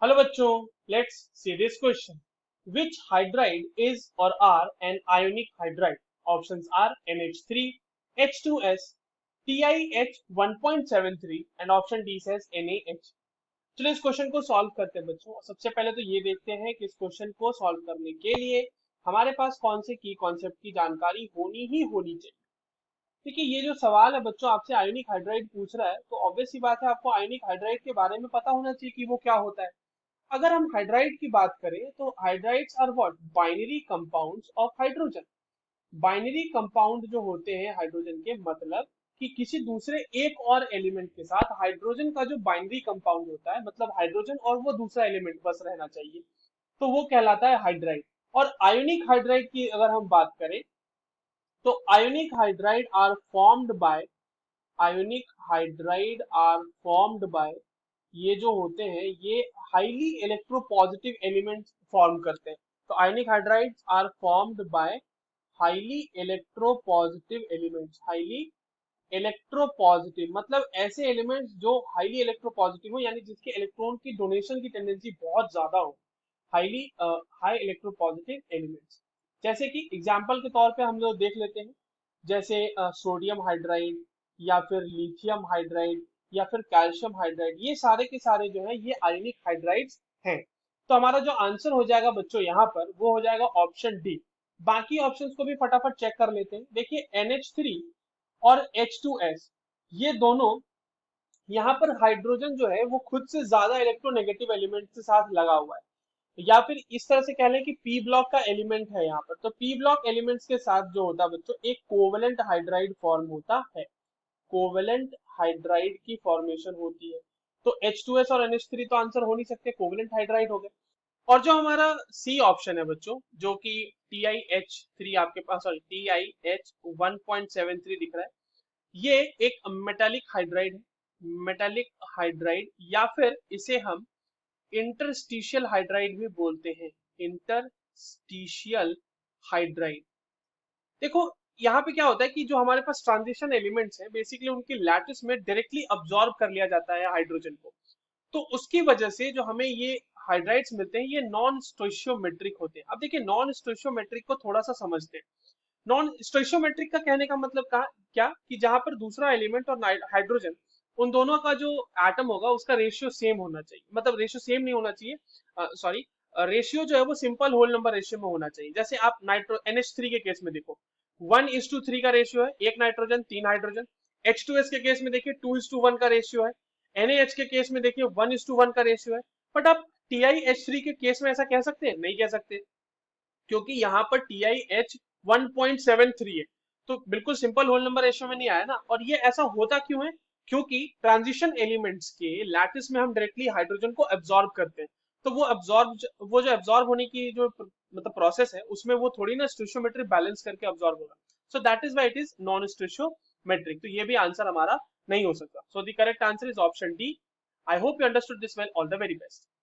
Hello बच्चों, let's see this question. Which hydride is or are an ionic hydride? Options are NH3, H2S, TiH1.73 and option D says NaH. चलिए इस question को solve करते हैं बच्चों. सबसे पहले तो ये देखते हैं कि इस क्वेश्चन को सॉल्व करने के लिए हमारे पास कौन से की कॉन्सेप्ट की जानकारी होनी ही होनी चाहिए. देखिए, ये जो सवाल है बच्चों आपसे आयोनिक हाइड्राइड पूछ रहा है, तो ऑब्वियस सी बात है आपको आयोनिक हाइड्राइड के बारे में पता होना चाहिए कि वो क्या होता है. अगर हम हाइड्राइड की बात करें तो hydrides are what? Binary compounds of hydrogen. Binary compound जो होते हैं हाइड्रोजन के, मतलब कि किसी दूसरे एक और एलिमेंट के साथ हाइड्रोजन का जो बाइनरी कंपाउंड होता है, मतलब हाइड्रोजन और वो दूसरा एलिमेंट बस रहना चाहिए, तो वो कहलाता है हाइड्राइड. और आयोनिक हाइड्राइड की अगर हम बात करें तो ionic hydride are formed by ionic hydride are formed by ये जो होते हैं ये हाईली इलेक्ट्रोपॉजिटिव एलिमेंट्स फॉर्म करते हैं. तो ionic hydrides are formed by highly electropositive elements. Highly electropositive मतलब ऐसे एलिमेंट्स जो हाईली इलेक्ट्रोपॉजिटिव हो, यानी जिसके इलेक्ट्रॉन की डोनेशन की टेंडेंसी बहुत ज्यादा हो. हाईली हाई इलेक्ट्रोपॉजिटिव एलिमेंट्स, जैसे कि एग्जांपल के तौर पे हम लोग देख लेते हैं, जैसे सोडियम हाइड्राइड या फिर लिथियम हाइड्राइड या फिर कैल्शियम हाइड्राइड. ये सारे के सारे जो है ये आयनिक हाइड्राइड्स हैं. तो हमारा जो आंसर हो जाएगा बच्चों यहाँ पर वो हो जाएगा ऑप्शन डी. बाकी ऑप्शंस को भी फटाफट चेक कर लेते हैं. देखिए NH3 और H2S, ये दोनों यहाँ पर हाइड्रोजन जो है वो खुद से ज्यादा इलेक्ट्रोनेगेटिव एलिमेंट के साथ लगा हुआ है, या फिर इस तरह से कह लें कि पी ब्लॉक का एलिमेंट है यहाँ पर. तो पी ब्लॉक एलिमेंट्स के साथ जो होता है बच्चों एक कोवेलेंट हाइड्राइड फॉर्म होता है. कोवेलेंट हाइड्राइड की फॉर्मेशन होती है. तो H2S और NH3 तो आंसर हो नहीं सकते, कोवेलेंट हाइड्राइड हो गए. और जो हमारा सी ऑप्शन है बच्चों, जो कि TiH3 आपके पास, सॉरी TiH1.73 दिख रहा है, ये एक मेटालिक हाइड्राइड है. मेटालिक हाइड्राइड या फिर इसे हम इंटरस्टिशियल हाइड्राइड भी बोलते हैं. Interstitial hydride. देखो यहाँ पे क्या होता है कि जो हमारे पास ट्रांजिशन एलिमेंट्स हैं बेसिकली उनकी लैटिस में डायरेक्टली अब्सॉर्ब कर लिया जाता है हाइड्रोजन को. तो उसकी वजह से जो हमें ये हाइड्राइड्स मिलते हैं ये नॉन स्टोइशियोमेट्रिक होते हैं. अब देखिए नॉन स्टोइशियोमेट्रिक को थोड़ा सा समझते हैं. नॉन स्टोइशियोमेट्रिक का कहने का मतलब क्या कि जहां पर दूसरा एलिमेंट और हाइड्रोजन, उन दोनों का जो एटम होगा उसका रेशियो सेम होना चाहिए. मतलब रेशियो सेम नहीं होना चाहिए, सॉरी, रेशियो जो है वो सिंपल होल नंबर रेशियो में होना चाहिए. जैसे आप नाइट्रो NH3 के केस में देखो 1:3 का रेशियो है, एक नाइट्रोजन तीन हाइड्रोजन. H2S के केस में देखिए 2:1 का रेशियो है. NaH के केस में देखिए 1:1 का रेशियो है. बट आप TiH3 के केस में ऐसा कह सकते हैं? नहीं कह सकते, क्योंकि यहाँ पर TiH 1.73 है. तो बिल्कुल सिंपल होल नंबर रेशियो में नहीं आया ना. और ये ऐसा होता क्यों है? क्योंकि ट्रांजिशन एलिमेंट्स के लैटिस में हम डायरेक्टली हाइड्रोजन को एब्जॉर्ब करते हैं. तो वो जो एब्जॉर्ब होने की जो मतलब प्रोसेस है उसमें वो थोड़ी ना स्टोइशियोमेट्रिक बैलेंस करके एब्जॉर्ब होगा. So that is why it is non स्टोइशियोमेट्रिक. तो ये भी आंसर हमारा नहीं हो सकता. So the correct answer is option D. I hope you understood this well. All the very best.